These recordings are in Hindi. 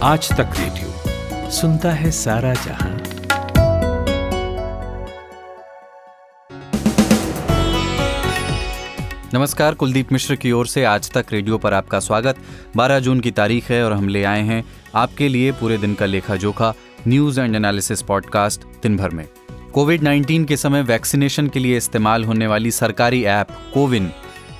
आज तक रेडियो सुनता है सारा जहां। नमस्कार, कुलदीप मिश्र की ओर से आज तक रेडियो पर आपका स्वागत। 12 जून की तारीख है और हम ले आए हैं आपके लिए पूरे दिन का लेखा जोखा न्यूज़ एंड एनालिसिस पॉडकास्ट दिन भर में। कोविड-19 के समय वैक्सीनेशन के लिए इस्तेमाल होने वाली सरकारी ऐप कोविन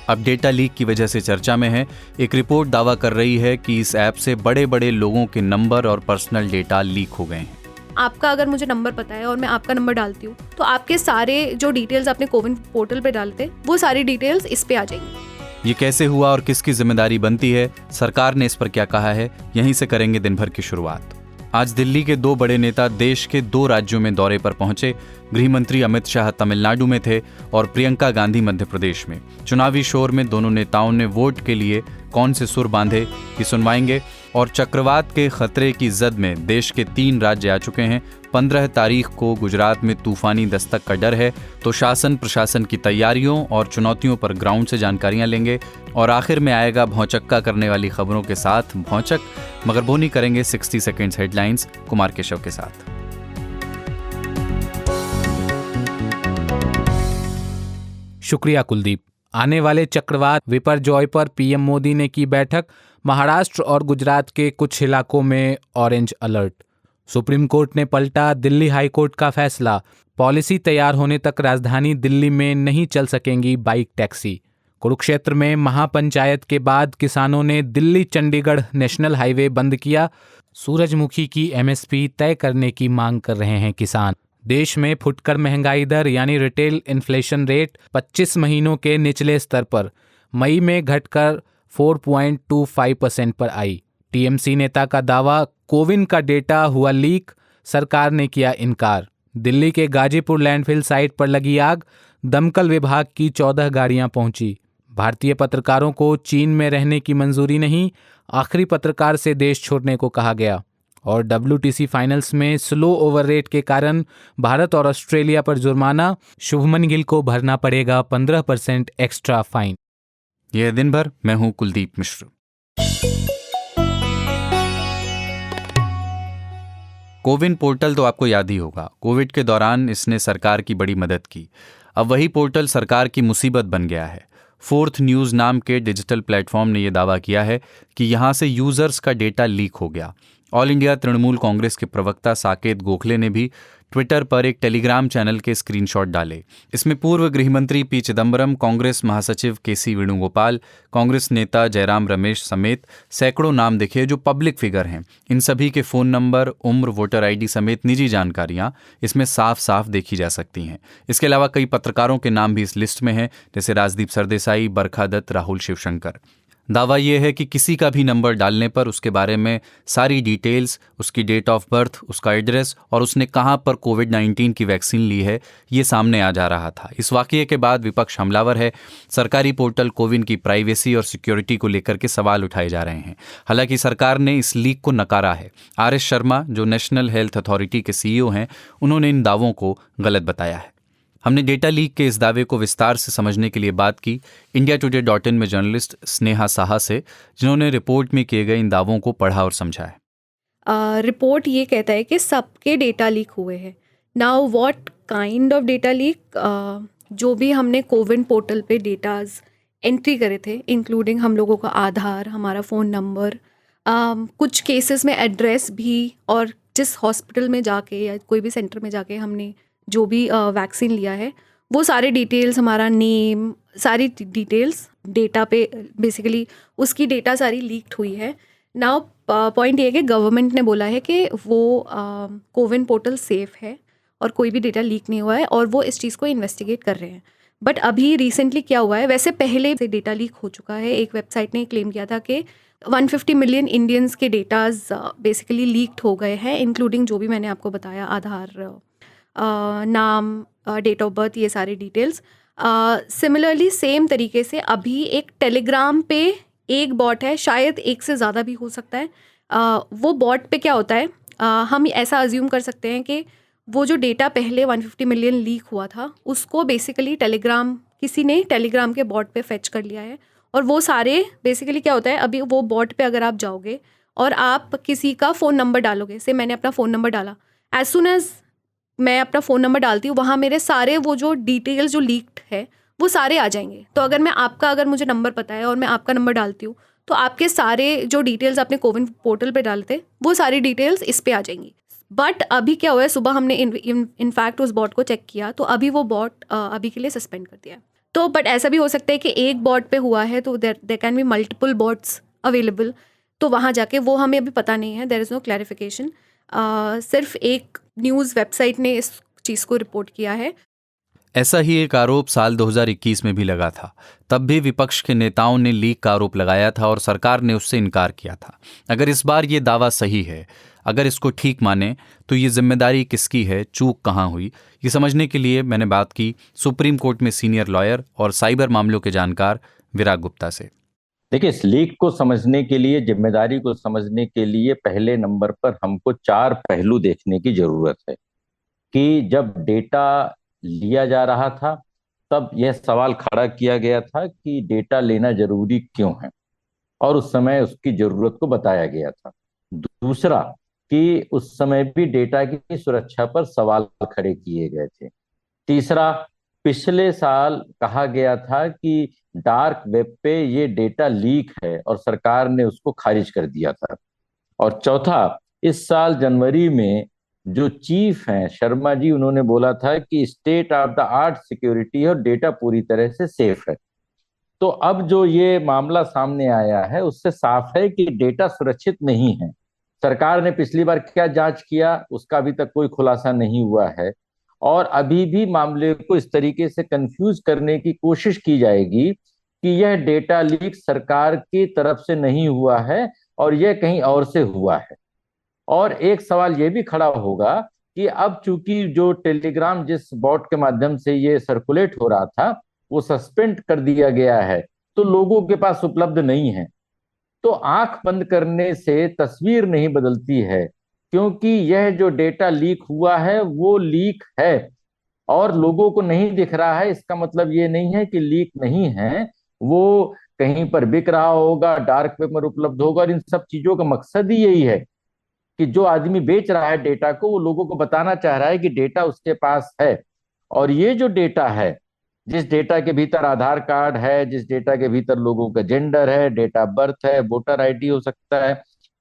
अब डेटा लीक की वजह से चर्चा में है। एक रिपोर्ट दावा कर रही है कि इस ऐप से बड़े बड़े लोगों के नंबर और पर्सनल डेटा लीक हो गए हैं। आपका अगर मुझे नंबर पता है और मैं आपका नंबर डालती हूँ तो आपके सारे जो डिटेल्स अपने कोविन पोर्टल पे डालते हैं वो सारी डिटेल्स इस पे आ जाएंगी। ये कैसे हुआ और किसकी जिम्मेदारी बनती है, सरकार ने इस पर क्या कहा है, यहीं से करेंगे दिन भर की शुरुआत। आज दिल्ली के दो बड़े नेता देश के 2 राज्यों में दौरे पर पहुंचे। गृह मंत्री अमित शाह तमिलनाडु में थे और प्रियंका गांधी मध्य प्रदेश में। चुनावी शोर में दोनों नेताओं ने वोट के लिए कौन से सुर बांधे ये सुनवाएंगे। और चक्रवात के खतरे की जद में देश के 3 राज्य आ चुके हैं। 15 तारीख को गुजरात में तूफानी दस्तक का डर है, तो शासन प्रशासन की तैयारियों और चुनौतियों पर ग्राउंड से जानकारियां लेंगे। और आखिर में आएगा भौचक्का करने वाली खबरों के साथ भौचक, मगर बोनी करेंगे 60 सेकेंड्स हेडलाइंस कुमार केशव के साथ। शुक्रिया कुलदीप। आने वाले चक्रवात विपरजॉय पर पीएम मोदी ने की बैठक। महाराष्ट्र और गुजरात के कुछ इलाकों में ऑरेंज अलर्ट। सुप्रीम कोर्ट ने पलटा दिल्ली हाई कोर्ट का फैसला। पॉलिसी तैयार होने तक राजधानी दिल्ली में नहीं चल सकेंगी बाइक टैक्सी। कुरुक्षेत्र में महापंचायत के बाद किसानों ने दिल्ली चंडीगढ़ नेशनल हाईवे बंद किया। सूरजमुखी की एमएसपी तय करने की मांग कर रहे हैं किसान। देश में फुटकर महंगाई दर यानी रिटेल इन्फ्लेशन रेट 25 महीनों के निचले स्तर पर मई में घटकर 4.25% पर आई। टीएमसी नेता का दावा, कोविन का डेटा हुआ लीक, सरकार ने किया इनकार। दिल्ली के गाजीपुर लैंडफिल साइट पर लगी आग, दमकल विभाग की 14 गाड़ियां पहुंची। भारतीय पत्रकारों को चीन में रहने की मंजूरी नहीं, आखिरी पत्रकार से देश छोड़ने को कहा गया। और WTC फाइनल्स में स्लो ओवर रेट के कारण भारत और ऑस्ट्रेलिया पर जुर्माना, शुभमन गिल को भरना पड़ेगा 15% एक्स्ट्रा फाइन। यह दिन भर, मैं हूं कुलदीप मिश्र। कोविन पोर्टल तो आपको याद ही होगा। कोविड के दौरान इसने सरकार की बड़ी मदद की। अब वही पोर्टल सरकार की मुसीबत बन गया है। फोर्थ न्यूज़ नाम के डिजिटल प्लेटफॉर्म ने यह दावा किया है कि यहां से यूजर्स का डेटा लीक हो गया। ऑल इंडिया तृणमूल कांग्रेस के प्रवक्ता साकेत गोखले ने भी ट्विटर पर एक टेलीग्राम चैनल के स्क्रीनशॉट डाले। इसमें पूर्व गृह मंत्री पी चिदंबरम, कांग्रेस महासचिव केसी वेणुगोपाल, कांग्रेस नेता जयराम रमेश समेत सैकड़ों नाम दिखे जो पब्लिक फिगर हैं। इन सभी के फ़ोन नंबर, उम्र, वोटर आईडी समेत निजी जानकारियां इसमें साफ साफ देखी जा सकती हैं। इसके अलावा कई पत्रकारों के नाम भी इस लिस्ट में हैं, जैसे राजदीप सरदेसाई, बरखा दत्त, राहुल शिवशंकर। दावा यह है कि किसी का भी नंबर डालने पर उसके बारे में सारी डिटेल्स, उसकी डेट ऑफ बर्थ, उसका एड्रेस और उसने कहां पर कोविड-19 की वैक्सीन ली है, ये सामने आ जा रहा था। इस वाकये के बाद विपक्ष हमलावर है। सरकारी पोर्टल कोविन की प्राइवेसी और सिक्योरिटी को लेकर के सवाल उठाए जा रहे हैं। हालांकि सरकार ने इस लीक को नकारा है। RS शर्मा, जो नेशनल हेल्थ अथॉरिटी के CEO हैं, उन्होंने इन दावों को गलत बताया है। हमने डेटा लीक के इस दावे को विस्तार से समझने के लिए बात की indiatoday.in में जर्नलिस्ट स्नेहा साहा से, जिन्होंने रिपोर्ट में किए गए इन दावों को पढ़ा और समझा है। रिपोर्ट ये कहता है कि सबके डेटा लीक हुए हैं। Now what kind of data leak? जो भी हमने कोविन पोर्टल पे डेटाज एंट्री करे थे, इंक्लूडिंग हम लोगों का आधार, हमारा फ़ोन नंबर, कुछ केसेस में एड्रेस भी, और जिस हॉस्पिटल में जाके या कोई भी सेंटर में जाके हमने जो भी वैक्सीन लिया है, वो सारे डिटेल्स, हमारा नेम, सारी डिटेल्स डेटा पे बेसिकली उसकी डेटा सारी लीक्ड हुई है। नाउ पॉइंट ये है कि गवर्नमेंट ने बोला है कि वो कोविन पोर्टल सेफ़ है और कोई भी डेटा लीक नहीं हुआ है और वो इस चीज़ को इन्वेस्टिगेट कर रहे हैं। बट अभी रिसेंटली क्या हुआ है, वैसे पहले से डेटा लीक हो चुका है। एक वेबसाइट ने क्लेम किया था कि 150 मिलियन इंडियंस के डेटाज बेसिकली लीक्ड हो गए हैं, इंक्लूडिंग जो भी मैंने आपको बताया, आधार, नाम, डेट ऑफ बर्थ, ये सारे डिटेल्स। सिमिलरली सेम तरीके से अभी एक टेलीग्राम पे एक बॉट है, शायद एक से ज़्यादा भी हो सकता है। वो बॉट पे क्या होता है, हम ऐसा अज्यूम कर सकते हैं कि वो जो डेटा पहले 150 मिलियन लीक हुआ था, उसको बेसिकली किसी ने टेलीग्राम के बॉट पे फेच कर लिया है। और वो सारे बेसिकली क्या होता है, अभी वो बॉट पे अगर आप जाओगे और आप किसी का फ़ोन नंबर डालोगे, से मैंने अपना फ़ोन नंबर डाला, एज सुन एज मैं अपना फ़ोन नंबर डालती हूँ वहाँ मेरे सारे वो जो डिटेल्स जो लीक्ड है वो सारे आ जाएंगे। तो अगर मुझे नंबर पता है और मैं आपका नंबर डालती हूँ तो आपके सारे जो डिटेल्स आपने कोविन पोर्टल पे डालते वो सारी डिटेल्स इस पे आ जाएंगी। बट अभी क्या हुआ है, सुबह हमने इनफैक्ट उस बॉट को चेक किया तो अभी वो बॉट अभी के लिए सस्पेंड कर दिया है। तो बट ऐसा भी हो सकता है कि एक बॉट पे हुआ है तो there can be multiple bots available, तो वहाँ जाके वो हमें अभी पता नहीं है, देयर इज़ नो क्लैरिफिकेशन। सिर्फ एक न्यूज़ वेबसाइट ने इस चीज़ को रिपोर्ट किया है। ऐसा ही एक आरोप साल 2021 में भी लगा था। तब भी विपक्ष के नेताओं ने लीक का आरोप लगाया था और सरकार ने उससे इनकार किया था। अगर इस बार ये दावा सही है, अगर इसको ठीक माने, तो ये जिम्मेदारी किसकी है, चूक कहाँ हुई, ये समझने के लिए मैंने बात की सुप्रीम कोर्ट में सीनियर लॉयर और साइबर मामलों के जानकार विराग गुप्ता से। देखिए, इस लीक को समझने के लिए, जिम्मेदारी को समझने के लिए पहले नंबर पर हमको 4 पहलू देखने की जरूरत है कि जब डेटा लिया जा रहा था तब यह सवाल खड़ा किया गया था कि डेटा लेना जरूरी क्यों है, और उस समय उसकी जरूरत को बताया गया था। दूसरा, कि उस समय भी डेटा की सुरक्षा पर सवाल खड़े किए गए थे। तीसरा, पिछले साल कहा गया था कि डार्क वेब पे ये डेटा लीक है और सरकार ने उसको खारिज कर दिया था। और चौथा, इस साल जनवरी में जो चीफ हैं शर्मा जी, उन्होंने बोला था कि state of the art security है और डेटा पूरी तरह से सेफ है। तो अब जो ये मामला सामने आया है उससे साफ है कि डेटा सुरक्षित नहीं है। सरकार ने पिछली बार क्या जांच किया उसका अभी तक कोई खुलासा नहीं हुआ है, और अभी भी मामले को इस तरीके से कंफ्यूज करने की कोशिश की जाएगी कि यह डेटा लीक सरकार की तरफ से नहीं हुआ है और यह कहीं और से हुआ है। और एक सवाल यह भी खड़ा होगा कि अब चूंकि जो टेलीग्राम जिस बॉट के माध्यम से ये सर्कुलेट हो रहा था वो सस्पेंड कर दिया गया है, तो लोगों के पास उपलब्ध नहीं है। तो आंख बंद करने से तस्वीर नहीं बदलती है, क्योंकि यह जो डेटा लीक हुआ है वो लीक है और लोगों को नहीं दिख रहा है। इसका मतलब ये नहीं है कि लीक नहीं है, वो कहीं पर बिक रहा होगा, डार्क वेब पर उपलब्ध होगा। और इन सब चीजों का मकसद ही यही है कि जो आदमी बेच रहा है डेटा को, वो लोगों को बताना चाह रहा है कि डेटा उसके पास है। और ये जो डेटा है, जिस डेटा के भीतर आधार कार्ड है, जिस डेटा के भीतर लोगों का जेंडर है, डेट ऑफ बर्थ है, वोटर आईडी हो सकता है,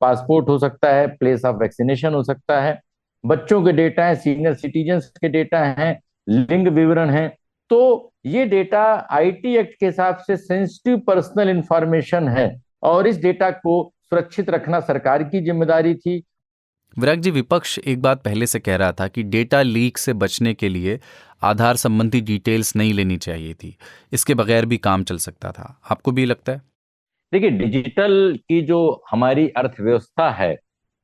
पासपोर्ट हो सकता है, प्लेस ऑफ वैक्सीनेशन हो सकता है, बच्चों के डेटा है, सीनियर सिटीजन्स के डेटा हैं, लिंग विवरण है, तो ये डेटा आईटी एक्ट के हिसाब से सेंसिटिव पर्सनल इंफॉर्मेशन है और इस डेटा को सुरक्षित रखना सरकार की जिम्मेदारी थी। विराग जी, विपक्ष एक बात पहले से कह रहा था कि डेटा लीक से बचने के लिए आधार संबंधी डिटेल्स नहीं लेनी चाहिए थी, इसके बगैर भी काम चल सकता था। आपको भी लगता है? देखिए, डिजिटल की जो हमारी अर्थव्यवस्था है,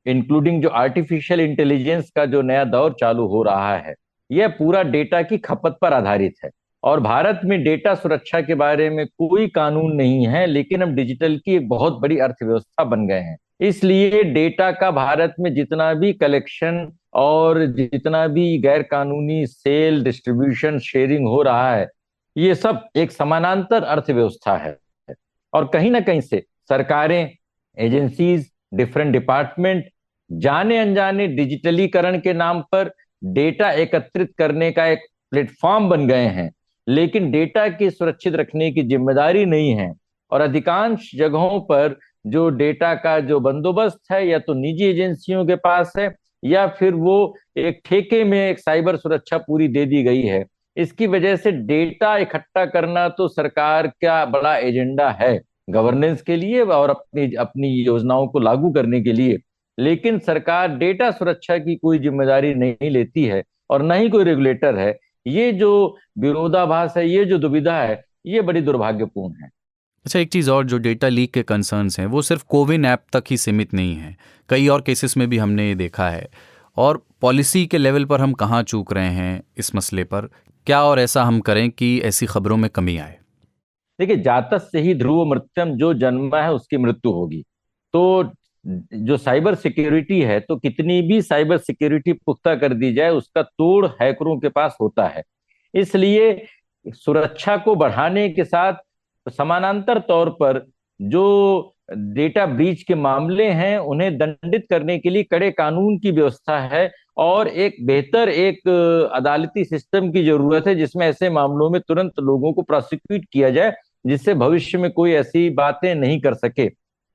इंक्लूडिंग जो आर्टिफिशियल इंटेलिजेंस का जो नया दौर चालू हो रहा है, यह पूरा डेटा की खपत पर आधारित है। और भारत में डेटा सुरक्षा के बारे में कोई कानून नहीं है, लेकिन हम डिजिटल की एक बहुत बड़ी अर्थव्यवस्था बन गए हैं। इसलिए डेटा का भारत में जितना भी कलेक्शन और जितना भी गैर कानूनी सेल, डिस्ट्रीब्यूशन, शेयरिंग हो रहा है, ये सब एक समानांतर अर्थव्यवस्था है। और कहीं ना कहीं से सरकारें, एजेंसीज, डिफरेंट डिपार्टमेंट जाने अनजाने डिजिटलीकरण के नाम पर डेटा एकत्रित करने का एक प्लेटफॉर्म बन गए हैं, लेकिन डेटा की सुरक्षित रखने की जिम्मेदारी नहीं है। और अधिकांश जगहों पर जो डेटा का जो बंदोबस्त है या तो निजी एजेंसियों के पास है या फिर वो एक ठेके में एक साइबर सुरक्षा पूरी दे दी गई है। इसकी वजह से डेटा इकट्ठा करना तो सरकार का बड़ा एजेंडा है गवर्नेंस के लिए और अपनी अपनी योजनाओं को लागू करने के लिए, लेकिन सरकार डेटा सुरक्षा की कोई जिम्मेदारी नहीं लेती है और न ही कोई रेगुलेटर है। ये जो विरोधाभास है, ये जो दुविधा है, ये बड़ी दुर्भाग्यपूर्ण है। अच्छा, एक चीज़ और, जो डेटा लीक के कंसर्न्स हैं वो सिर्फ कोविन ऐप तक ही सीमित नहीं है, कई और केसेस में भी हमने ये देखा है। और पॉलिसी के लेवल पर हम कहाँ चूक रहे हैं इस मसले पर? क्या और ऐसा हम करें कि ऐसी खबरों में कमी आए? देखिए, जातः से ही ध्रुव मृत्यम, जो जन्मा है उसकी मृत्यु होगी। तो जो साइबर सिक्योरिटी है, तो कितनी भी साइबर सिक्योरिटी पुख्ता कर दी जाए, उसका तोड़ हैकरों के पास होता है। इसलिए सुरक्षा को बढ़ाने के साथ समानांतर तौर पर जो डेटा ब्रीच के मामले हैं उन्हें दंडित करने के लिए कड़े कानून की व्यवस्था है और एक बेहतर एक अदालती सिस्टम की जरूरत है जिसमें ऐसे मामलों में तुरंत लोगों को प्रोसिक्यूट किया जाए, जिससे भविष्य में कोई ऐसी बातें नहीं कर सके।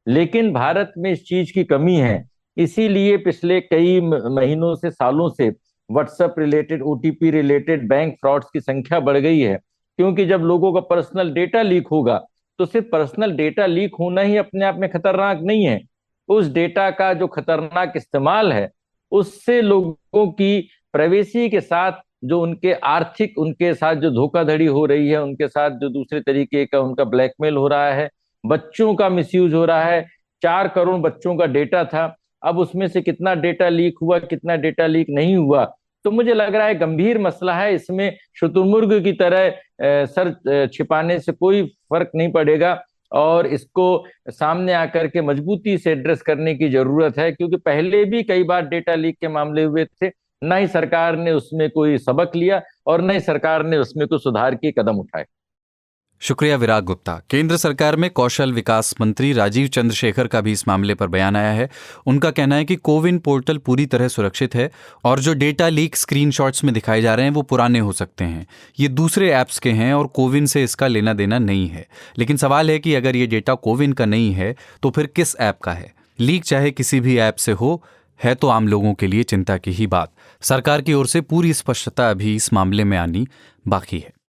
लेकिन भारत में इस चीज की कमी है, इसीलिए पिछले कई महीनों से, सालों से WhatsApp related, OTP related bank frauds की संख्या बढ़ गई है। क्योंकि जब लोगों का पर्सनल डेटा लीक होगा तो सिर्फ पर्सनल डेटा लीक होना ही अपने आप में खतरनाक नहीं है, उस डेटा का जो खतरनाक इस्तेमाल है उससे लोगों की प्राइवेसी के साथ जो उनके आर्थिक, उनके साथ जो धोखाधड़ी हो रही है, उनके साथ जो दूसरे तरीके का उनका ब्लैकमेल हो रहा है, बच्चों का मिसयूज हो रहा है। 4 करोड़ बच्चों का डेटा था, अब उसमें से कितना डेटा लीक हुआ, कितना डेटा लीक नहीं हुआ, तो मुझे लग रहा है गंभीर मसला है। इसमें शुतुरमुर्ग की तरह सर छिपाने से कोई फर्क नहीं पड़ेगा और इसको सामने आकर के मजबूती से एड्रेस करने की जरूरत है, क्योंकि पहले भी कई बार डेटा लीक के मामले हुए थे, न ही सरकार ने उसमें कोई सबक लिया और न ही सरकार ने उसमें कोई सुधार के कदम उठाए। शुक्रिया विराग गुप्ता। केंद्र सरकार में कौशल विकास मंत्री राजीव चंद्रशेखर का भी इस मामले पर बयान आया है। उनका कहना है कि कोविन पोर्टल पूरी तरह सुरक्षित है और जो डेटा लीक स्क्रीनशॉट्स में दिखाए जा रहे हैं वो पुराने हो सकते हैं, ये दूसरे ऐप्स के हैं और कोविन से इसका लेना देना नहीं है। लेकिन सवाल है कि अगर ये डेटा कोविन का नहीं है तो फिर किस ऐप का है? लीक चाहे किसी भी ऐप से हो, है तो आम लोगों के लिए चिंता की ही बात। सरकार की ओर से पूरी स्पष्टता अभी इस मामले में आनी बाकी है।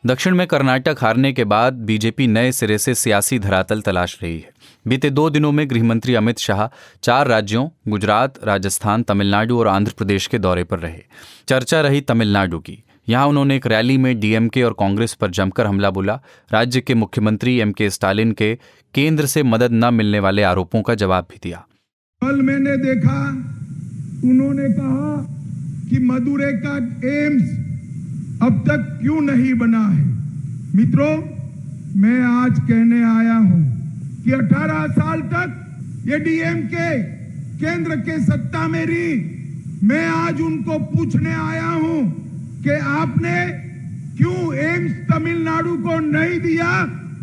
दक्षिण में कर्नाटक हारने के बाद बीजेपी नए सिरे से सियासी धरातल तलाश रही है। बीते 2 दिनों में गृहमंत्री अमित शाह 4 राज्यों गुजरात, राजस्थान, तमिलनाडु और आंध्र प्रदेश के दौरे पर रहे। चर्चा रही तमिलनाडु की। यहां उन्होंने एक रैली में डीएमके और कांग्रेस पर जमकर हमला बोला। राज्य के मुख्यमंत्री एमके स्टालिन के केंद्र से मदद न मिलने वाले आरोपों का जवाब भी दिया। कल मैंने देखा उन्होंने कहा कि मदुरै का एम्स अब तक क्यों नहीं बना है। मित्रों, मैं आज कहने आया हूं कि 18 साल तक ये डीएमके केंद्र के सत्ता में रही। मैं आज उनको पूछने आया हूं कि आपने क्यों एम्स तमिलनाडु को नहीं दिया।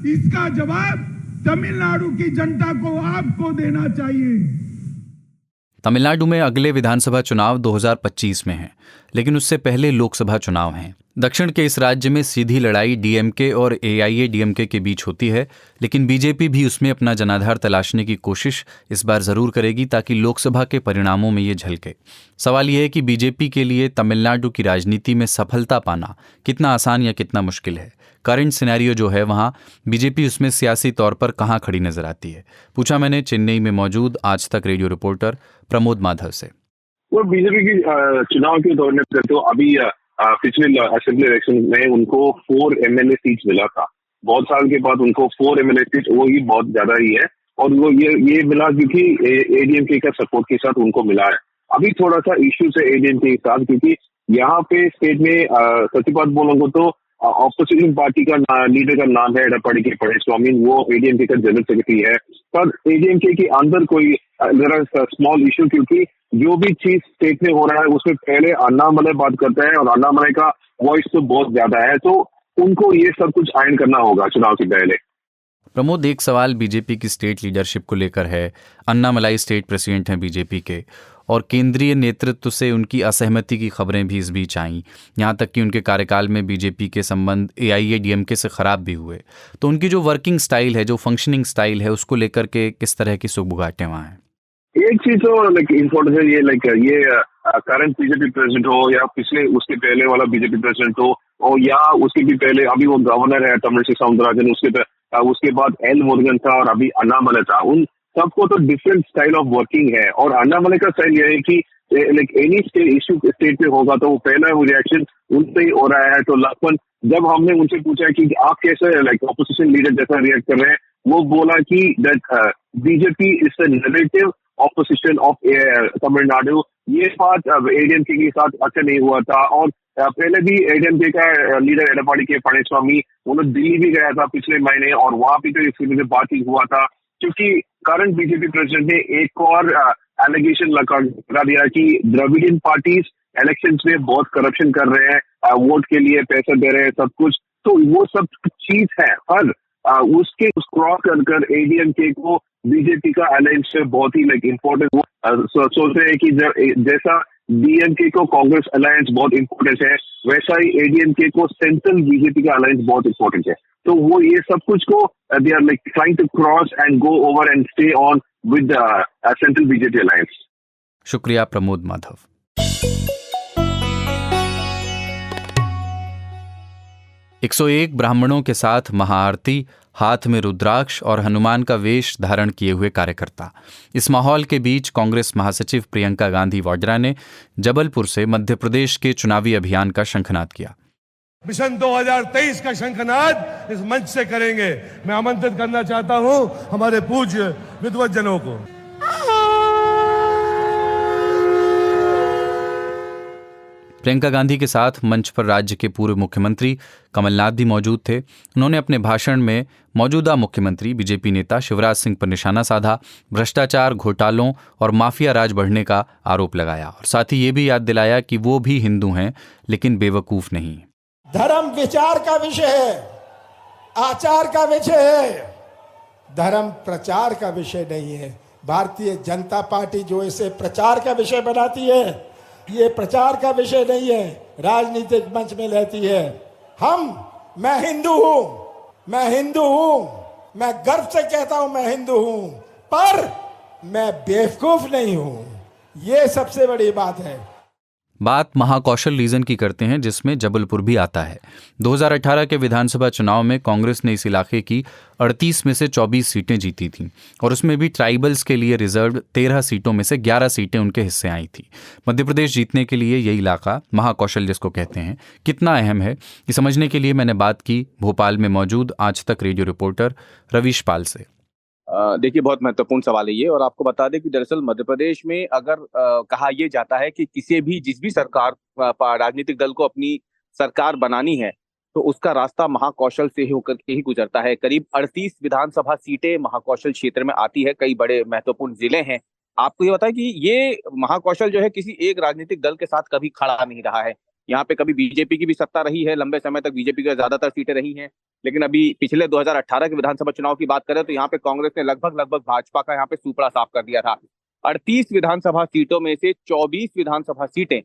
इसका जवाब तमिलनाडु की जनता को आपको देना चाहिए। तमिलनाडु में अगले विधानसभा चुनाव 2025 में हैं, लेकिन उससे पहले लोकसभा चुनाव हैं। दक्षिण के इस राज्य में सीधी लड़ाई डीएमके और एआईएडीएमके के बीच होती है, लेकिन बीजेपी भी उसमें अपना जनाधार तलाशने की कोशिश इस बार जरूर करेगी ताकि लोकसभा के परिणामों में ये झलके। सवाल यह है कि बीजेपी के लिए तमिलनाडु की राजनीति में सफलता पाना कितना आसान या कितना मुश्किल है। करंट सिनेरियो जो है वहाँ बीजेपी उसमें सियासी तौर पर कहाँ खड़ी नजर आती है, पूछा मैंने चेन्नई में मौजूद आज तक रेडियो रिपोर्टर प्रमोद माधव से। वो बीजेपी की चुनाव के दौर में तो अभी पिछले असेंबली इलेक्शन में उनको 4 एमएलए सीट मिला था। बहुत साल के बाद उनको 4 एमएलए सीट, वो ही बहुत ज्यादा ही है और वो ये मिला क्योंकि एडीएमके का सपोर्ट के साथ उनको मिला है। अभी थोड़ा सा इश्यू है एडीएमके के साथ, क्योंकि यहाँ पे स्टेट में सच्ची बात बोलूंगा तो ऑपोजिशन पार्टी का लीडर का नाम है एडप्पाडी के पळनिस्वामी, वो एडीएमके का जनरल सेक्रेटरी है। पर एडीएमके के अंदर कोई जरा स्मॉल इश्यू, क्योंकि जो भी चीज स्टेट में हो रहा है उसमें पहले अन्नामलई बात करता है और अन्नामलई का वॉइस तो बहुत ज्यादा है, तो उनको ये सब कुछ आयन करना होगा चुनाव से पहले। प्रमोद, एक सवाल बीजेपी की स्टेट लीडरशिप को लेकर है। अन्नामलई स्टेट प्रेसिडेंट हैं बीजेपी के और केंद्रीय नेतृत्व से उनकी असहमति की खबरें भी इस बीच आईं, यहाँ तक कि उनके कार्यकाल में बीजेपी के संबंध एआईएडीएमके से खराब भी हुए। तो उनकी जो वर्किंग स्टाइल है, जो फंक्शनिंग स्टाइल है, उसको लेकर के किस तरह की सुगबुगाहटें वहाँ हैं? एक चीज तो इम्पोर्टेंट है, ये करंट बीजेपी प्रेसिडेंट हो या पिछले उसके पहले वाला बीजेपी प्रेसिडेंट हो और या उसके भी पहले अभी वो गवर्नर है तमिलिसाई सौंदरराजन, उसके बाद एल मुरुगन था और अभी अन्नामलई था। उन सबको तो डिफरेंट स्टाइल ऑफ वर्किंग है और अन्नामलई का स्टाइल यह है कि एनी इश्यू स्टेट में होगा तो वो पहला रिएक्शन उनसे ही हो रहा है। तो लक्ष्मण, जब हमने उनसे पूछा कि आप कैसे ऑपोजिशन लीडर जैसा रिएक्ट कर रहे हैं, वो बोला कि that BJP is the narrative opposition of Tamil Nadu. ये बात एडीएमके के साथ अच्छा नहीं हुआ था और पहले भी एडीएमके का लीडर एडप्पाडी के पळनिस्वामी उन्होंने दिल्ली भी गया था पिछले महीने और वहां भी तो इसके लिए बात हुआ था, क्योंकि करंट बीजेपी प्रेसिडेंट ने एक और एलिगेशन लगा दिया कि द्रविडियन पार्टीज इलेक्शंस में बहुत करप्शन कर रहे हैं, वोट के लिए पैसे दे रहे हैं, सब कुछ। तो वो सब चीज है। हर उसके क्रॉस कर एडीएमके को बीजेपी का अलायंस से बहुत ही लाइक इम्पोर्टेंट सोच रहे हैं कि जैसा डीएमके को कांग्रेस अलायंस बहुत इम्पोर्टेंट है, वैसा ही एडीएमके को सेंट्रल बीजेपी का अलायंस बहुत इम्पोर्टेंट है। तो वो ये सब कुछ को they are like trying to cross and go over and stay on with central BJP alliance. शुक्रिया प्रमोद माधव। एक 101 ब्राह्मणों के साथ महाआरती, हाथ में रुद्राक्ष और हनुमान का वेश धारण किए हुए कार्यकर्ता। इस माहौल के बीच कांग्रेस महासचिव प्रियंका गांधी वाड्रा ने जबलपुर से मध्य प्रदेश के चुनावी अभियान का शंखनाद किया। मिशन 2023 का शंखनाद इस मंच से करेंगे। मैं आमंत्रित करना चाहता हूं हमारे पूज्य विद्वत जनों को। प्रियंका गांधी के साथ मंच पर राज्य के पूर्व मुख्यमंत्री कमलनाथ भी मौजूद थे। उन्होंने अपने भाषण में मौजूदा मुख्यमंत्री बीजेपी नेता शिवराज सिंह पर निशाना साधा, भ्रष्टाचार, घोटालों और माफिया राज बढ़ने का आरोप लगाया और साथ ही ये भी याद दिलाया कि वो भी हिंदू हैं लेकिन बेवकूफ नहीं। धर्म विचार का विषय है, आचार का विषय है, धर्म प्रचार का विषय नहीं है। भारतीय जनता पार्टी जो इसे प्रचार का विषय बनाती है, ये प्रचार का विषय नहीं है, राजनीतिक मंच में रहती है। मैं हिंदू हूं, मैं गर्व से कहता हूं मैं हिंदू हूं, पर मैं बेवकूफ नहीं हूं। ये सबसे बड़ी बात है। बात महाकौशल रीजन की करते हैं जिसमें जबलपुर भी आता है। 2018 के विधानसभा चुनाव में कांग्रेस ने इस इलाके की 38 में से 24 सीटें जीती थीं और उसमें भी ट्राइबल्स के लिए रिजर्व 13 सीटों में से 11 सीटें उनके हिस्से आई थी। मध्य प्रदेश जीतने के लिए ये इलाका, महाकौशल जिसको कहते हैं, कितना अहम है ये समझने के लिए मैंने बात की भोपाल में मौजूद आज तक रेडियो रिपोर्टर रवीश पाल से। देखिए, बहुत महत्वपूर्ण सवाल है ये, और आपको बता दें कि दरअसल मध्य प्रदेश में अगर कहा यह जाता है कि जिस भी सरकार राजनीतिक दल को अपनी सरकार बनानी है तो उसका रास्ता महाकौशल से होकर के ही गुजरता है। करीब 38 विधानसभा सीटें महाकौशल क्षेत्र में आती है, कई बड़े महत्वपूर्ण जिले हैं। आपको ये बताएं कि ये महाकौशल जो है किसी एक राजनीतिक दल के साथ कभी खड़ा नहीं रहा है। यहाँ पे कभी बीजेपी की भी सत्ता रही है, लंबे समय तक बीजेपी की ज्यादातर सीटें रही हैं, लेकिन अभी पिछले 2018 के विधानसभा चुनाव की बात करें तो यहाँ पे कांग्रेस ने लगभग भाजपा का यहाँ पे सुपड़ा साफ कर दिया था। 38 विधानसभा सीटों में से 24 विधानसभा सीटें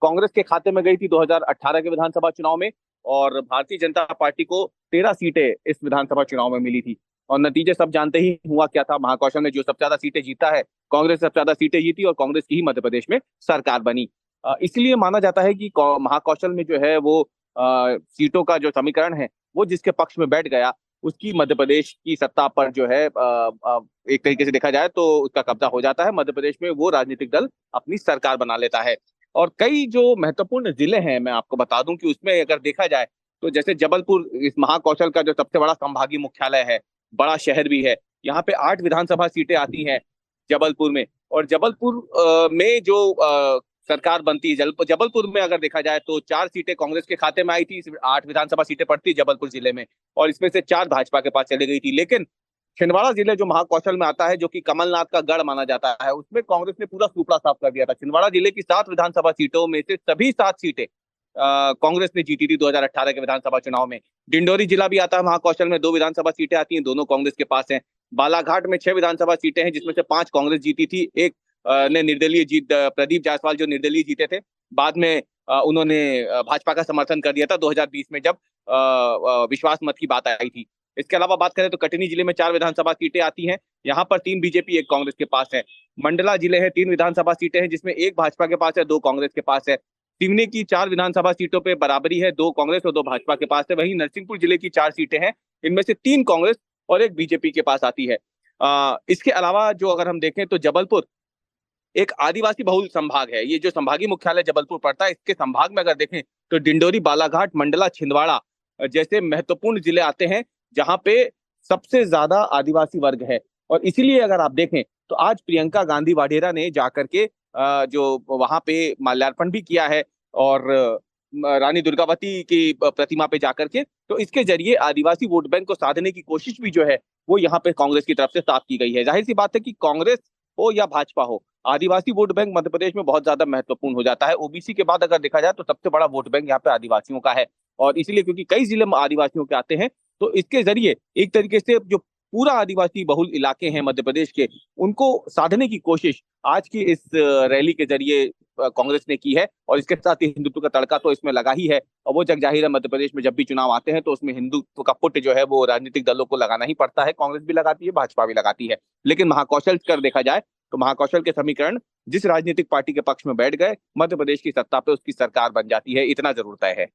कांग्रेस के खाते में गई थी 2018 के विधानसभा चुनाव में, और भारतीय जनता पार्टी को 13 सीटें इस विधानसभा चुनाव में मिली थी। और नतीजे सब जानते ही हुआ क्या था। महाकौशल ने जो सबसे ज्यादा सीटें जीता है, कांग्रेस सबसे ज्यादा सीटें जीती और कांग्रेस की ही मध्य प्रदेश में सरकार बनी। इसलिए माना जाता है कि महाकौशल में जो है वो सीटों का जो समीकरण है वो जिसके पक्ष में बैठ गया उसकी मध्य प्रदेश की सत्ता पर जो है एक तरीके से देखा जाए तो उसका कब्जा हो जाता है। मध्य प्रदेश में वो राजनीतिक दल अपनी सरकार बना लेता है। और कई जो महत्वपूर्ण जिले हैं, मैं आपको बता दूं कि उसमें अगर देखा जाए तो जैसे जबलपुर इस महाकौशल का जो सबसे बड़ा संभागीय मुख्यालय है, बड़ा शहर भी है, यहाँ पे 8 विधानसभा सीटें आती हैं जबलपुर में। और जबलपुर में जो सरकार बनती है, जबलपुर में अगर देखा जाए तो 4 सीटें कांग्रेस के खाते में आई थी, 8 विधानसभा सीटें पड़ती जबलपुर जिले में, और इसमें से 4 भाजपा के पास चली गई थी। लेकिन छिंदवाड़ा जिले जो महाकौशल में आता है, जो कि कमलनाथ का गढ़ माना जाता है, उसमें कांग्रेस ने पूरा सुपड़ा साफ कर दिया था। छिंदवाड़ा जिले की 7 विधानसभा सीटों में से सभी 7 सीटें कांग्रेस ने जीती थी 2018 के विधानसभा चुनाव में। डिंडोरी जिला भी आता है महाकौशल में, 2 विधानसभा सीटें आती हैं, दोनों कांग्रेस के पास हैं। बालाघाट में 6 विधानसभा सीटें हैं जिसमें से 5 कांग्रेस जीती थी, एक ने निर्दलीय जीत, प्रदीप जायसवाल जो निर्दलीय जीते थे, बाद में उन्होंने भाजपा का समर्थन कर दिया था 2020 में जब विश्वास मत की बात आई थी। इसके अलावा बात करें तो कटनी जिले में 4 विधानसभा सीटें आती हैं, यहाँ पर 3 बीजेपी 1 कांग्रेस के पास है। मंडला जिले है 3 विधानसभा सीटें हैं जिसमें 1 भाजपा के पास है, 2 कांग्रेस के पास है। सिवनी की 4 विधानसभा सीटों पे बराबरी है, 2 कांग्रेस और 2 भाजपा के पास है। वहीं नरसिंहपुर जिले की 4 सीटें हैं, इनमें से 3 कांग्रेस और 1 बीजेपी के पास आती है। इसके अलावा जो अगर हम देखें तो जबलपुर एक आदिवासी बहुल संभाग है। ये जो संभागीय मुख्यालय जबलपुर पड़ता है, इसके संभाग में अगर देखें तो डिंडोरी, बालाघाट, मंडला, छिंदवाड़ा जैसे महत्वपूर्ण जिले आते हैं जहां पे सबसे ज्यादा आदिवासी वर्ग है। और इसीलिए अगर आप देखें तो आज प्रियंका गांधी वाडेरा ने जाकर के जो वहां पे माल्यार्पण भी किया है और रानी दुर्गावती की प्रतिमा पे जाकर के, तो इसके जरिए आदिवासी वोट बैंक को साधने की कोशिश भी जो है वो यहाँ पे कांग्रेस की तरफ से साफ की गई है। जाहिर सी बात है कि कांग्रेस हो या भाजपा हो, आदिवासी वोट बैंक मध्य प्रदेश में बहुत ज्यादा महत्वपूर्ण हो जाता है। ओबीसी के बाद अगर देखा जाए तो सबसे बड़ा वोट बैंक यहाँ पे आदिवासियों का है। और इसीलिए क्योंकि कई जिले आदिवासियों के आते हैं, तो इसके जरिए एक तरीके से जो पूरा आदिवासी बहुल इलाके हैं मध्य प्रदेश के, उनको साधने की कोशिश आज की इस रैली के जरिए कांग्रेस ने की है। और इसके साथ ही हिंदुत्व का तड़का तो इसमें लगा ही है, और वो जग जाहिर है मध्य प्रदेश में जब भी चुनाव आते हैं तो उसमें हिंदुत्व का पुट जो है वो राजनीतिक दलों को लगाना ही पड़ता है। कांग्रेस भी लगाती है, भाजपा भी लगाती है, लेकिन महाकौशल कर देखा जाए तो महाकौशल के समीकरण जिस राजनीतिक पार्टी के पक्ष में बैठ गए, मध्य प्रदेश की सत्ता पे उसकी सरकार बन जाती है, इतना जरूर तय है।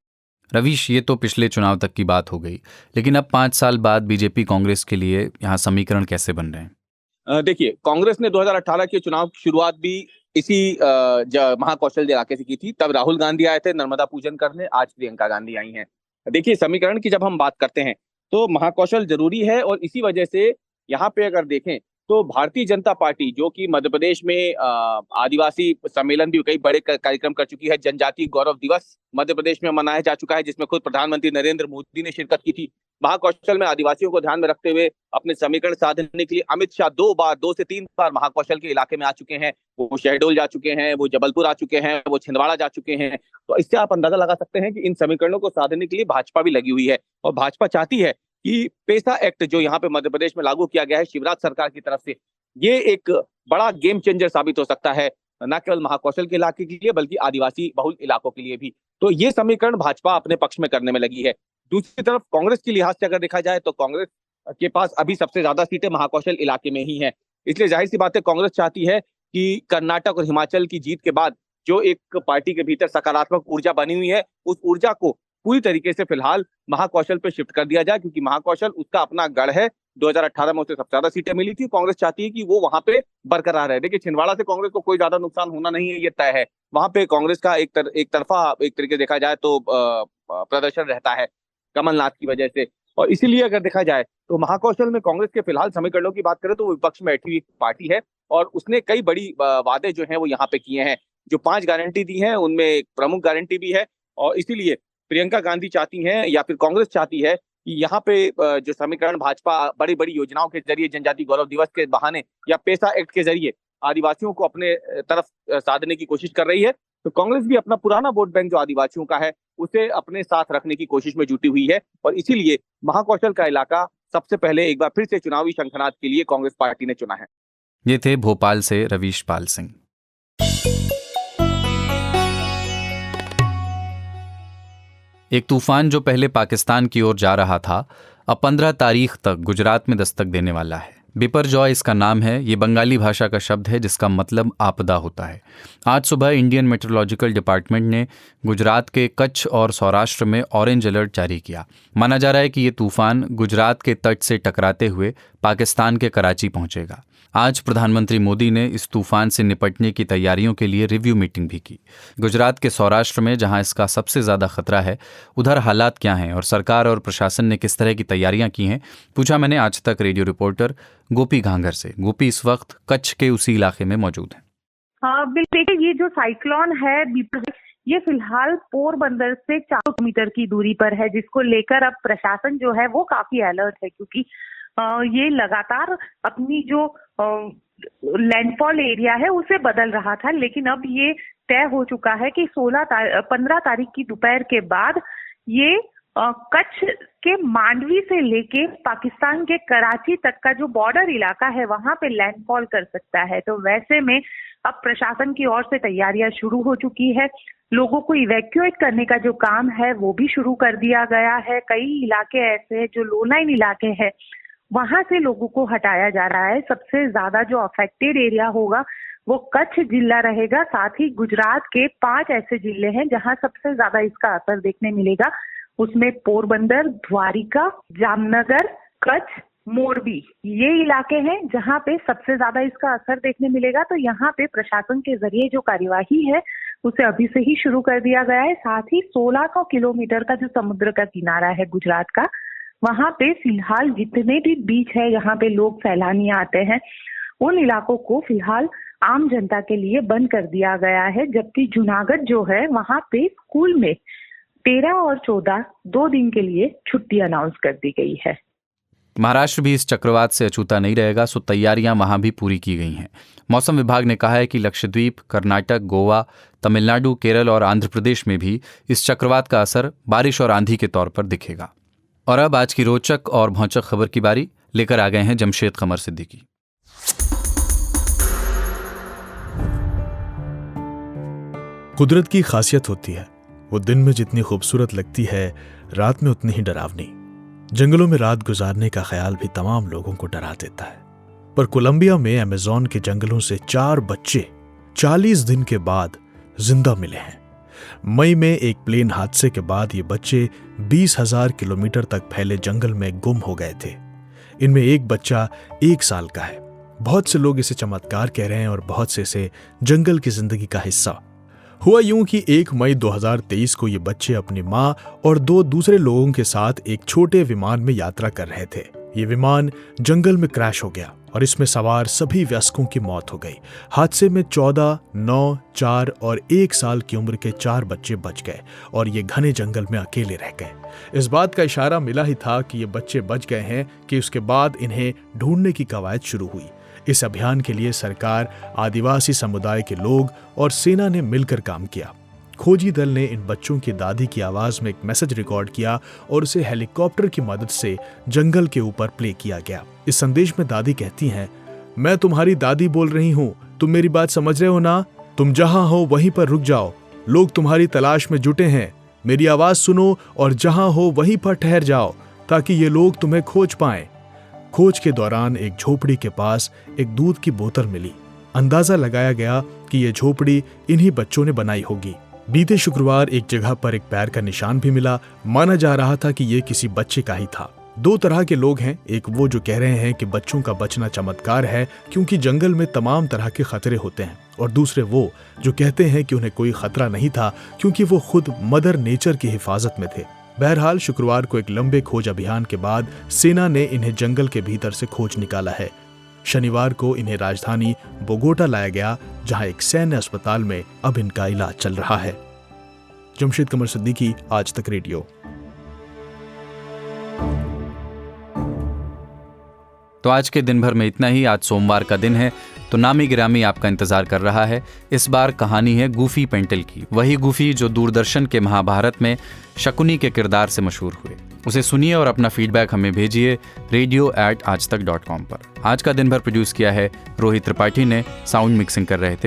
रवीश, ये तो पिछले चुनाव तक की बात हो गई, लेकिन अब 5 साल बाद बीजेपी कांग्रेस के लिए यहाँ समीकरण कैसे बन रहे हैं? देखिए, कांग्रेस ने 2018 के चुनाव की शुरुआत भी इसी महाकौशल इलाके से की थी। तब राहुल गांधी आए थे नर्मदा पूजन करने, आज प्रियंका गांधी आई हैं। देखिए, समीकरण की जब हम बात करते हैं तो महाकौशल जरूरी है, और इसी वजह से यहाँ पे अगर देखें तो भारतीय जनता पार्टी जो कि मध्य प्रदेश में आदिवासी सम्मेलन भी कई बड़े कार्यक्रम कर चुकी है। जनजातीय गौरव दिवस मध्य प्रदेश में मनाया जा चुका है, जिसमें खुद प्रधानमंत्री नरेंद्र मोदी ने शिरकत की थी। महाकौशल में आदिवासियों को ध्यान में रखते हुए अपने समीकरण साधने के लिए अमित शाह 2 से 3 बार महाकौशल के इलाके में आ चुके हैं। वो शहडोल जा चुके हैं, वो जबलपुर आ चुके हैं, वो छिंदवाड़ा जा चुके हैं। तो इससे आप अंदाजा लगा सकते हैं कि इन समीकरणों को साधने के लिए भाजपा भी लगी हुई है, और भाजपा चाहती है कि पेसा एक्ट जो यहाँ पे मध्य प्रदेश में लागू किया गया है शिवराज सरकार की तरफ से, ये एक बड़ा गेम चेंजर साबित हो सकता है, न केवल महाकौशल के इलाके के लिए बल्कि आदिवासी बहुल इलाकों के लिए भी। तो ये समीकरण भाजपा अपने पक्ष में करने में लगी है। दूसरी तरफ कांग्रेस की लिहाज से अगर देखा जाए तो कांग्रेस के पास अभी सबसे ज्यादा सीटें महाकौशल इलाके में ही हैं, इसलिए जाहिर सी बात है कांग्रेस चाहती है कि कर्नाटक और हिमाचल की जीत के बाद जो एक पार्टी के भीतर सकारात्मक ऊर्जा बनी हुई है, उस ऊर्जा को पूरी तरीके से फिलहाल महाकौशल पे शिफ्ट कर दिया जाए, क्योंकि महाकौशल उसका अपना गढ़ है। 2018 में उसे सबसे ज्यादा सीटें मिली थी। कांग्रेस चाहती है कि वो वहां पे बरकरार रहे। देखिए, छिंदवाड़ा से कांग्रेस को कोई ज्यादा नुकसान होना नहीं है, ये तय है। वहां पे कांग्रेस का एक तरफा एक तरीके देखा जाए तो प्रदर्शन रहता है कमलनाथ की वजह से, और इसीलिए अगर देखा जाए तो महाकौशल में कांग्रेस के फिलहाल समीकरणों की बात करें तो वो विपक्ष में बैठी हुई पार्टी है, और उसने कई बड़ी वादे जो हैं वो यहाँ पे किए हैं। जो 5 गारंटी दी हैं उनमें एक प्रमुख गारंटी भी है, और इसीलिए प्रियंका गांधी चाहती हैं या फिर कांग्रेस चाहती है कि यहाँ पे जो समीकरण भाजपा बड़ी बड़ी योजनाओं के जरिए, जनजातीय गौरव दिवस के बहाने या पेसा एक्ट के जरिए आदिवासियों को अपने तरफ साधने की कोशिश कर रही है, तो कांग्रेस भी अपना पुराना वोट बैंक जो आदिवासियों का है उसे अपने साथ रखने की कोशिश में जुटी हुई है, और इसीलिए महाकौशल का इलाका सबसे पहले एक बार फिर से चुनावी शंखनाद के लिए कांग्रेस पार्टी ने चुना है। ये थे भोपाल से रवीश पाल सिंह। एक तूफान जो पहले पाकिस्तान की ओर जा रहा था, अब 15 तारीख तक गुजरात में दस्तक देने वाला है। बिपरजॉय इसका नाम है। ये बंगाली भाषा का शब्द है जिसका मतलब आपदा होता है। आज सुबह इंडियन मेट्रोलॉजिकल डिपार्टमेंट ने गुजरात के कच्छ और सौराष्ट्र में ऑरेंज अलर्ट जारी किया। माना जा रहा है कि ये तूफान गुजरात के तट से टकराते हुए पाकिस्तान के कराची पहुंचेगा। आज प्रधानमंत्री मोदी ने इस तूफान से निपटने की तैयारियों के लिए रिव्यू मीटिंग भी की। गुजरात के सौराष्ट्र में जहां इसका सबसे ज़्यादा खतरा है, उधर हालात क्या हैं और सरकार और प्रशासन ने किस तरह की तैयारियां की हैं, पूछा मैंने आज तक रेडियो रिपोर्टर गोपी घांगर से। गोपी इस वक्त कच्छ के उसी इलाके में मौजूद है। हाँ बिल्कुल, ये जो साइक्लोन है ये फिलहाल पोरबंदर से 4 किलोमीटर की दूरी पर है, जिसको लेकर अब प्रशासन जो है वो काफी अलर्ट है, क्योंकि ये लगातार अपनी जो लैंडफॉल एरिया है उसे बदल रहा था। लेकिन अब ये तय हो चुका है कि 15 तारीख की दोपहर के बाद ये कच्छ के मांडवी से लेके पाकिस्तान के कराची तक का जो बॉर्डर इलाका है वहां पे लैंडफॉल कर सकता है। तो वैसे में अब प्रशासन की ओर से तैयारियां शुरू हो चुकी है। लोगों को इवैक्यूएट करने का जो काम है वो भी शुरू कर दिया गया है। कई इलाके ऐसे हैं जो लो लाइन इलाके हैं, वहां से लोगों को हटाया जा रहा है। सबसे ज्यादा जो अफेक्टेड एरिया होगा वो कच्छ जिला रहेगा। साथ ही गुजरात के 5 ऐसे जिले हैं जहां सबसे ज्यादा इसका असर देखने मिलेगा। उसमें पोरबंदर, द्वारिका, जामनगर, कच्छ, मोरबी, ये इलाके हैं जहां पे सबसे ज्यादा इसका असर देखने मिलेगा। तो यहाँ पे प्रशासन के जरिए जो कार्यवाही है उसे अभी से ही शुरू कर दिया गया है। साथ ही 1600 किलोमीटर का जो समुद्र का किनारा है गुजरात का, वहां पे फिलहाल जितने भी बीच है यहाँ पे लोग सैलानी आते हैं, उन इलाकों को फिलहाल आम जनता के लिए बंद कर दिया गया है। जबकि जूनागढ़ जो है वहां पे स्कूल में 13 और 14 2 दिन के लिए छुट्टी अनाउंस कर दी गई है। महाराष्ट्र भी इस चक्रवात से अछूता नहीं रहेगा, सो तैयारियां वहां भी पूरी की गई हैं। मौसम विभाग ने कहा है कि लक्षद्वीप, कर्नाटक, गोवा, तमिलनाडु, केरल और आंध्र प्रदेश में भी इस चक्रवात का असर बारिश और आंधी के तौर पर दिखेगा। और अब आज की रोचक और भौचक खबर की बारी लेकर आ गए हैं जमशेद कमर सिद्दीकी। कुदरत की खासियत होती है, वो दिन में जितनी खूबसूरत लगती है, रात में उतनी ही डरावनी। जंगलों में रात गुजारने का ख्याल भी तमाम लोगों को डरा देता है। पर कोलंबिया में अमेज़न के जंगलों से 4 बच्चे 40 दिन के बाद जिंदा मिले हैं। मई में एक प्लेन हादसे के बाद ये बच्चे 20,000 किलोमीटर तक फैले जंगल में गुम हो गए थे। इनमें एक बच्चा 1 साल का है। बहुत से लोग इसे चमत्कार कह रहे हैं और बहुत से इसे जंगल की जिंदगी का हिस्सा। हुआ यूं कि 1 मई 2023 को ये बच्चे अपनी मां और 2 दूसरे लोगों के साथ एक छोटे विमान में यात्रा कर रहे थे। ये विमान जंगल में क्रैश हो गया और इसमें सवार सभी वयस्कों की मौत हो गई। हादसे में 14, 9, 4 और 1 साल की उम्र के 4 बच्चे बच गए और ये घने जंगल में अकेले रह गए। इस बात का इशारा मिला ही था कि ये बच्चे बच गए हैं कि उसके बाद इन्हें ढूंढने की कवायद शुरू हुई। इस अभियान के लिए सरकार, आदिवासी समुदाय के लोग और सेना ने मिलकर काम किया। खोजी दल ने इन बच्चों की दादी की आवाज में एक मैसेज रिकॉर्ड किया और उसे हेलीकॉप्टर की मदद से जंगल के ऊपर प्ले किया गया। इस संदेश में दादी कहती हैं, मैं तुम्हारी दादी बोल रही हूँ, तुम मेरी बात समझ रहे हो ना? तुम जहां हो वहीं पर रुक जाओ, लोग तुम्हारी तलाश में जुटे हैं। मेरी आवाज सुनो और जहां हो वहीं पर ठहर जाओ ताकि ये लोग तुम्हें खोज पाएं। खोज के दौरान एक झोपड़ी के पास एक दूध की बोतल मिली। अंदाजा लगाया गया कि यह झोपड़ी इन्हीं बच्चों ने बनाई होगी। बीते शुक्रवार एक जगह पर एक पैर का निशान भी मिला। माना जा रहा था कि यह किसी बच्चे का ही था। 2 तरह के लोग हैं, एक वो जो कह रहे हैं कि बच्चों का बचना चमत्कार है क्योंकि जंगल में तमाम तरह के खतरे होते हैं, और दूसरे वो जो कहते हैं कि उन्हें कोई खतरा नहीं था क्योंकि वो खुद मदर नेचर की हिफाजत में थे। बहरहाल शुक्रवार को एक लंबे खोज अभियान के बाद सेना ने इन्हें जंगल के भीतर से खोज निकाला है। शनिवार को इन्हें राजधानी बोगोटा लाया गया, जहां एक सैन्य अस्पताल में अब इनका इलाज चल रहा है। जमशेद कमर सिद्दीकी, आज तक रेडियो। तो आज के दिन भर में इतना ही। आज सोमवार का दिन है तो नामी गिरामी आपका इंतजार कर रहा है। इस बार कहानी है गूफी पेंटल की, वही गूफी जो दूरदर्शन के महाभारत में शकुनी के किरदार से मशहूर हुए। उसे सुनिए और अपना फीडबैक हमें भेजिए radio@aajtak.com पर। आज का दिन भर प्रोड्यूस किया है रोहित त्रिपाठी ने, साउंड मिक्सिंग कर रहे थे